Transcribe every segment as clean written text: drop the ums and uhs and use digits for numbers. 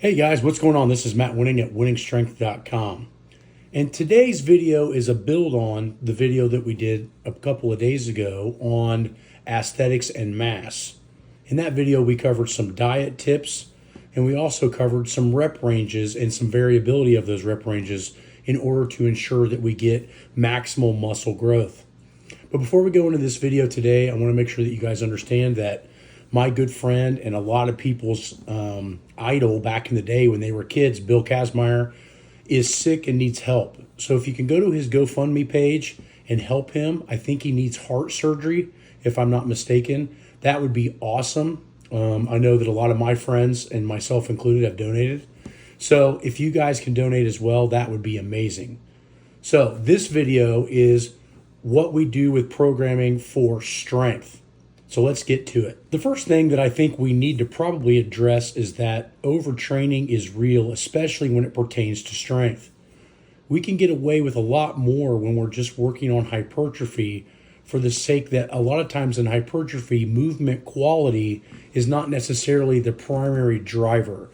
Hey guys, what's going on? This is Matt Wenning at winningstrength.com. And today's video is a build on the video that we did a couple of days ago on aesthetics and mass. In that video, we covered some diet tips and we also covered some rep ranges and some variability of those rep ranges in order to ensure that we get maximal muscle growth. But before we go into this video today, I want to make sure that you guys understand that my good friend and a lot of people's idol back in the day when they were kids, Bill Kazmaier, is sick and needs help. So if you can go to his GoFundMe page and help him, I think he needs heart surgery, if I'm not mistaken. That would be awesome. I know that a lot of my friends, and myself included, have donated. So if you guys can donate as well, that would be amazing. So this video is what we do with programming for strength. So let's get to it. The first thing that I think we need to probably address is that overtraining is real, especially when it pertains to strength. We can get away with a lot more when we're just working on hypertrophy, for the sake that a lot of times in hypertrophy, movement quality is not necessarily the primary driver.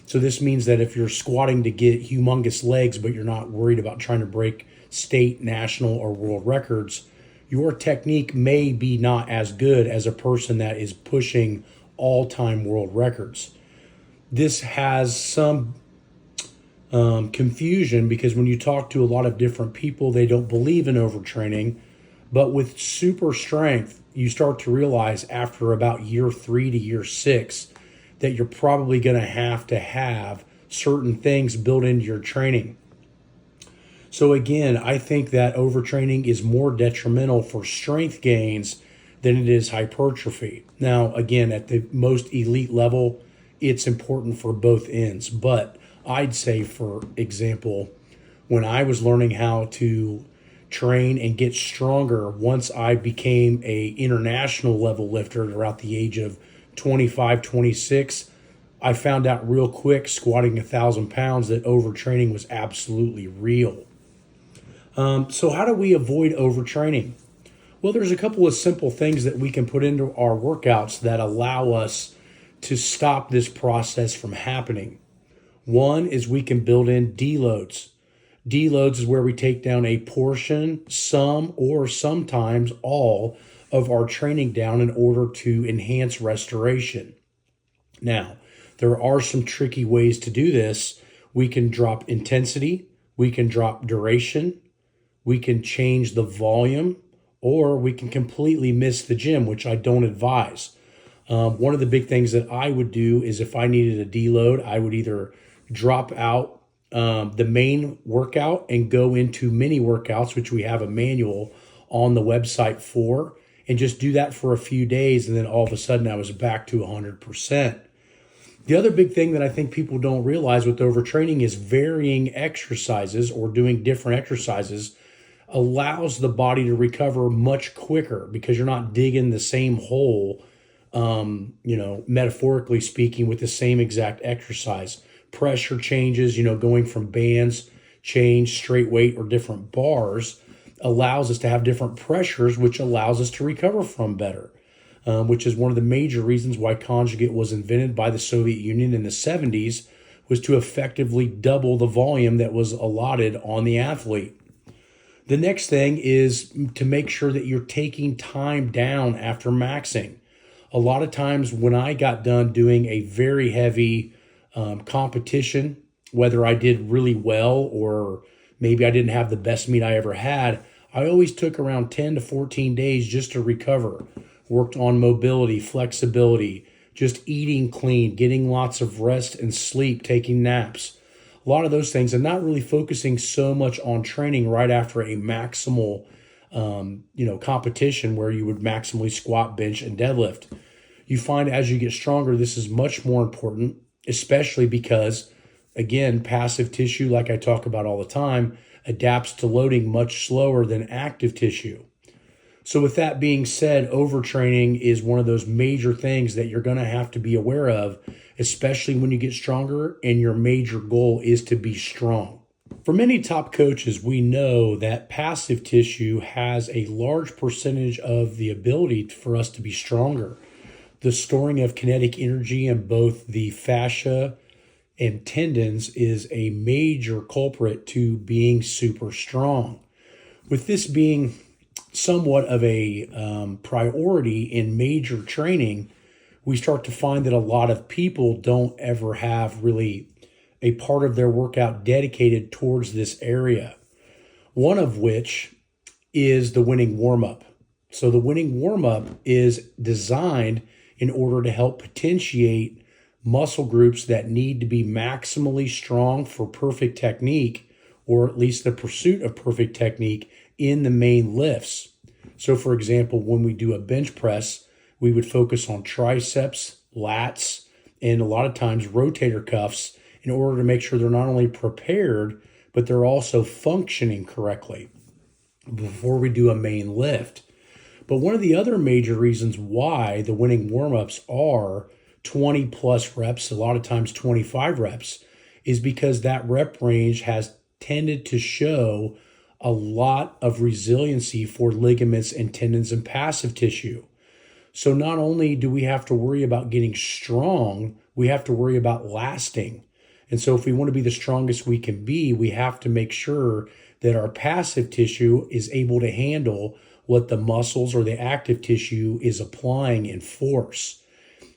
So this means that if you're squatting to get humongous legs, but you're not worried about trying to break state, national, or world records, your technique may be not as good as a person that is pushing all-time world records. This has some confusion because when you talk to a lot of different people, they don't believe in overtraining. But with super strength, you start to realize after about year 3 to year 6 that you're probably going to have certain things built into your training. So again, I think that overtraining is more detrimental for strength gains than it is hypertrophy. Now, again, at the most elite level, it's important for both ends. But I'd say, for example, when I was learning how to train and get stronger, once I became an international level lifter around the age of 25, 26, I found out real quick, squatting 1,000 pounds, that overtraining was absolutely real. So how do we avoid overtraining? Well, there's a couple of simple things that we can put into our workouts that allow us to stop this process from happening. One is we can build in deloads. Deloads is where we take down a portion, some, or sometimes all of our training down in order to enhance restoration. Now, there are some tricky ways to do this. We can drop intensity, we can drop duration, we can change the volume, or we can completely miss the gym, which I don't advise. One of the big things that I would do is if I needed a deload, I would either drop out the main workout and go into mini workouts, which we have a manual on the website for, and just do that for a few days, and then all of a sudden I was back to 100%. The other big thing that I think people don't realize with overtraining is varying exercises or doing different exercises allows the body to recover much quicker because you're not digging the same hole, metaphorically speaking, with the same exact exercise. Pressure changes, going from bands, change, straight weight, or different bars allows us to have different pressures, which allows us to recover from better, which is one of the major reasons why conjugate was invented by the Soviet Union in the 70s, was to effectively double the volume that was allotted on the athlete. The next thing is to make sure that you're taking time down after maxing. A lot of times when I got done doing a very heavy competition, whether I did really well or maybe I didn't have the best meet I ever had, I always took around 10 to 14 days just to recover. Worked on mobility, flexibility, just eating clean, getting lots of rest and sleep, taking naps. A lot of those things, and not really focusing so much on training right after a maximal, competition where you would maximally squat, bench, and deadlift. You find as you get stronger, this is much more important, especially because, again, passive tissue, like I talk about all the time, adapts to loading much slower than active tissue. So with that being said, overtraining is one of those major things that you're going to have to be aware of, especially when you get stronger and your major goal is to be strong. For many top coaches, we know that passive tissue has a large percentage of the ability for us to be stronger. The storing of kinetic energy in both the fascia and tendons is a major culprit to being super strong. With this being somewhat of a priority in major training, we start to find that a lot of people don't ever have really a part of their workout dedicated towards this area. One of which is the winning warm-up. So the winning warm-up is designed in order to help potentiate muscle groups that need to be maximally strong for perfect technique, or at least the pursuit of perfect technique in the main lifts. So for example, when we do a bench press, we would focus on triceps, lats, and a lot of times rotator cuffs in order to make sure they're not only prepared, but they're also functioning correctly before we do a main lift. But one of the other major reasons why the winning warm-ups are 20 plus reps, a lot of times 25 reps, is because that rep range has tended to show a lot of resiliency for ligaments and tendons and passive tissue. So not only do we have to worry about getting strong, we have to worry about lasting. And so if we want to be the strongest we can be, we have to make sure that our passive tissue is able to handle what the muscles or the active tissue is applying in force.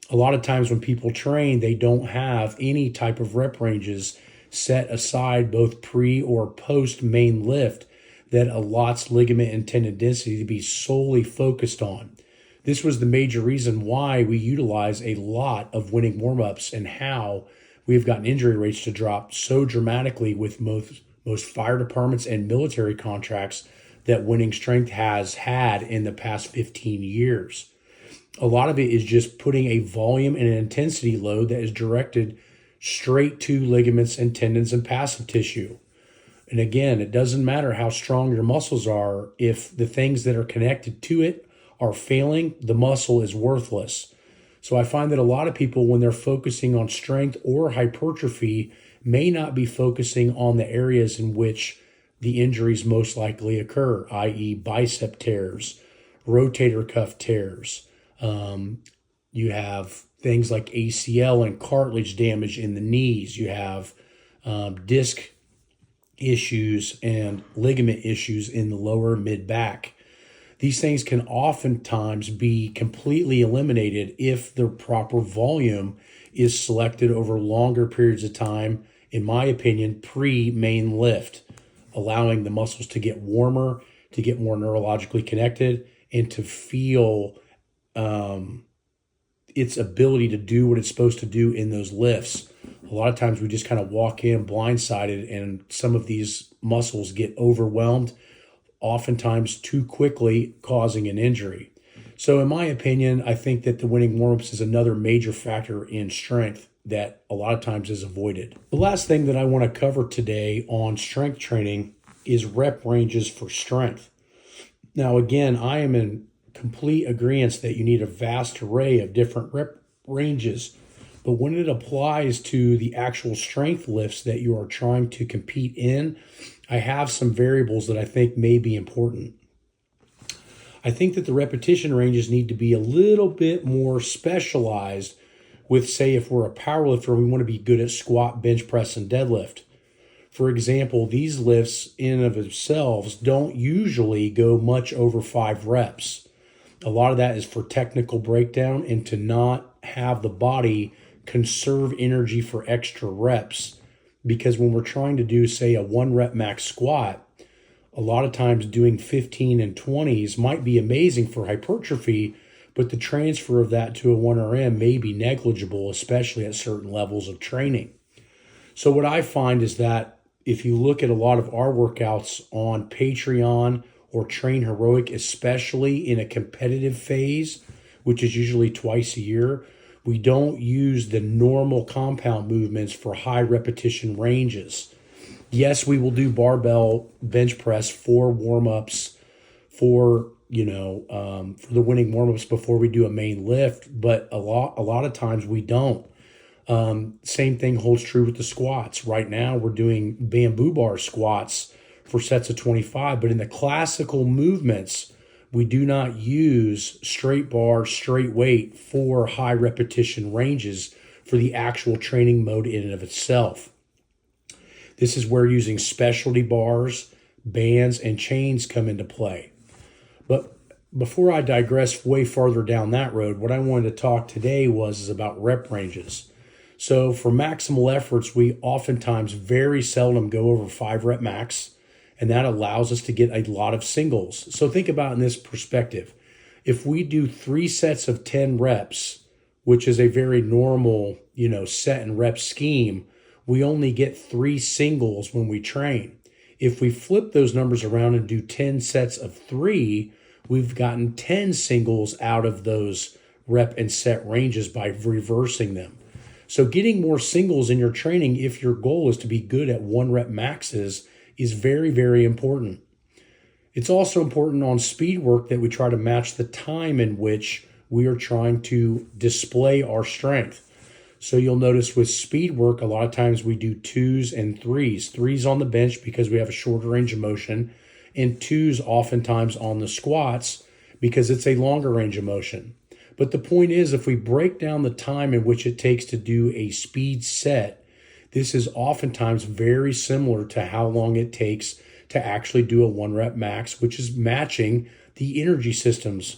A lot of times when people train, they don't have any type of rep ranges set aside both pre or post main lift that allots ligament and tendon density to be solely focused on. This was the major reason why we utilize a lot of winning warm-ups and how we've gotten injury rates to drop so dramatically with most fire departments and military contracts that Winning Strength has had in the past 15 years. A lot of it is just putting a volume and an intensity load that is directed straight to ligaments and tendons and passive tissue. And again, it doesn't matter how strong your muscles are. If the things that are connected to it are failing, the muscle is worthless. So I find that a lot of people, when they're focusing on strength or hypertrophy, may not be focusing on the areas in which the injuries most likely occur, i.e. bicep tears, rotator cuff tears. You have things like ACL and cartilage damage in the knees. You have disc issues and ligament issues in the lower mid back. These things can oftentimes be completely eliminated if the proper volume is selected over longer periods of time, in my opinion, pre-main lift, allowing the muscles to get warmer, to get more neurologically connected, and to feel its ability to do what it's supposed to do in those lifts. A lot of times we just kind of walk in blindsided, and some of these muscles get overwhelmed, oftentimes too quickly, causing an injury. So in my opinion, I think that the winning warm-ups is another major factor in strength that a lot of times is avoided. The last thing that I want to cover today on strength training is rep ranges for strength. Now, again, I am in complete agreement that you need a vast array of different rep ranges, but when it applies to the actual strength lifts that you are trying to compete in, I have some variables that I think may be important. I think that the repetition ranges need to be a little bit more specialized with, say, if we're a powerlifter and we want to be good at squat, bench press, and deadlift. For example, these lifts in and of themselves don't usually go much over 5 reps. A lot of that is for technical breakdown and to not have the body conserve energy for extra reps. Because when we're trying to do, say, a 1 rep max squat, a lot of times doing 15 and 20s might be amazing for hypertrophy, but the transfer of that to a 1RM may be negligible, especially at certain levels of training. So what I find is that if you look at a lot of our workouts on Patreon or TrainHeroic, especially in a competitive phase, which is usually twice a year, we don't use the normal compound movements for high repetition ranges. Yes, we will do barbell bench press for warm-ups, for the winning warm-ups before we do a main lift, but a lot of times we don't. Same thing holds true with the squats. Right now we're doing bamboo bar squats for sets of 25, but in the classical movements, we do not use straight bar, straight weight for high repetition ranges for the actual training mode in and of itself. This is where using specialty bars, bands, and chains come into play. But before I digress way farther down that road, what I wanted to talk today is about rep ranges. So for maximal efforts, we oftentimes very seldom go over 5 rep max, and that allows us to get a lot of singles. So think about it in this perspective. If we do 3 sets of 10 reps, which is a very normal, set and rep scheme, we only get 3 singles when we train. If we flip those numbers around and do 10 sets of 3, we've gotten 10 singles out of those rep and set ranges by reversing them. So getting more singles in your training, if your goal is to be good at 1 rep maxes, is very, very important. It's also important on speed work that we try to match the time in which we are trying to display our strength. So you'll notice with speed work, a lot of times we do 2s and 3s. 3s on the bench because we have a shorter range of motion, and 2s oftentimes on the squats because it's a longer range of motion. But the point is, if we break down the time in which it takes to do a speed set, this is oftentimes very similar to how long it takes to actually do a 1 rep max, which is matching the energy systems.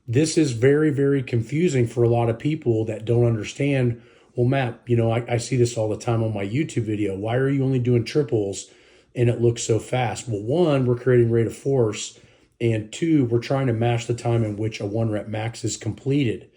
This is very, very confusing for a lot of people that don't understand. Well, Matt, I see this all the time on my YouTube video. Why are you only doing triples and it looks so fast? Well, 1, we're creating rate of force, and 2, we're trying to match the time in which a 1 rep max is completed.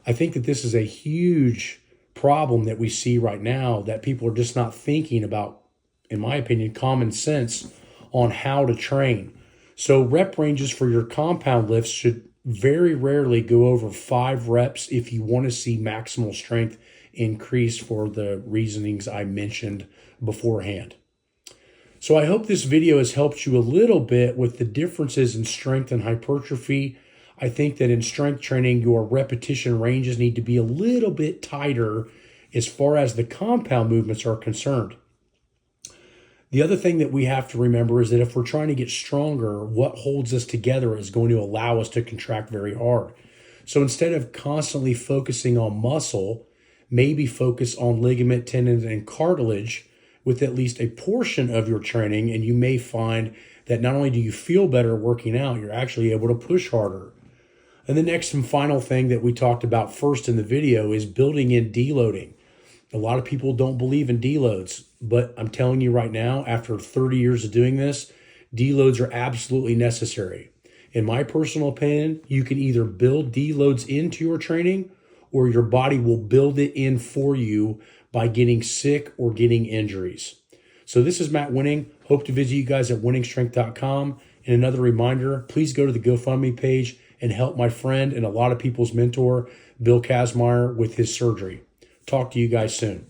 I think that this is a huge problem that we see right now, that people are just not thinking about, in my opinion, common sense on how to train. So rep ranges for your compound lifts should very rarely go over 5 reps if you want to see maximal strength increase for the reasonings I mentioned beforehand. So I hope this video has helped you a little bit with the differences in strength and hypertrophy. I think that in strength training, your repetition ranges need to be a little bit tighter as far as the compound movements are concerned. The other thing that we have to remember is that if we're trying to get stronger, what holds us together is going to allow us to contract very hard. So instead of constantly focusing on muscle, maybe focus on ligament, tendons, and cartilage with at least a portion of your training, and you may find that not only do you feel better working out, you're actually able to push harder. And the next and final thing that we talked about first in the video is building in deloading. A lot of people don't believe in deloads, but I'm telling you right now, after 30 years of doing this, deloads are absolutely necessary. In my personal opinion, you can either build deloads into your training, or your body will build it in for you by getting sick or getting injuries. So this is Matt Wenning. Hope to visit you guys at winningstrength.com. And another reminder, please go to the GoFundMe page and help my friend and a lot of people's mentor, Bill Kazmaier, with his surgery. Talk to you guys soon.